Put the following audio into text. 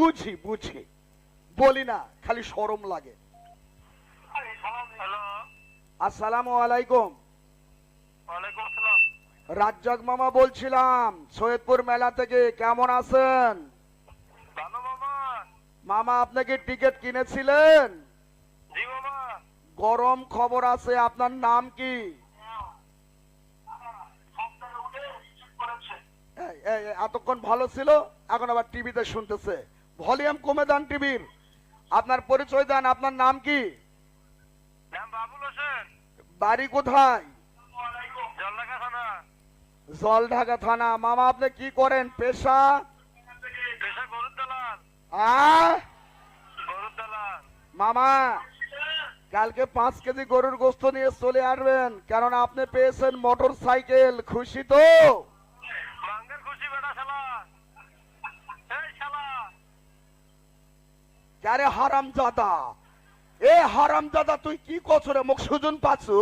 বুঝি বুঝি, বলি না, খালি শরম লাগে। হ্যালো। আসসালামু আলাইকুম। ওয়ালাইকুম আসসালাম। রাজ্জাক মামা বলছিলাম সৈয়দপুর মেলা থেকে। কেমন আছেন ভালো মামা। মামা? আপনাকে টিকিট কিনেছিলেন? জি মামা। গরম খবর আছে, আপনার নাম কি? এতক্ষণ ভালো ছিল, এখন আবার টিভিতে শুনতেছে। ভলিউম কমে দেন টিভির। আপনার পরিচয় দেন, আপনার নাম কি? নাম বাবুল হোসেন। বাড়ি কোথায়? জলঢাকা থানা। জলঢাকা থানা। মামা আপনি কি করেন পেশা? পেশা গরুর দালাল। আহ গরুর দালাল। মামা কালকে 5 কেজি গরুর গোস্ত নিয়ে চলে আসবেন, কেননা আপনি পেয়েছেন মোটর সাইকেল। খুশি তো? মাঙ্গের খুশি বেটা শালা। এই শালা। আরে হারামজাদা, এ হারামজাদা তুই কি করছ রে? মুখ সুজন পাচ্ছু?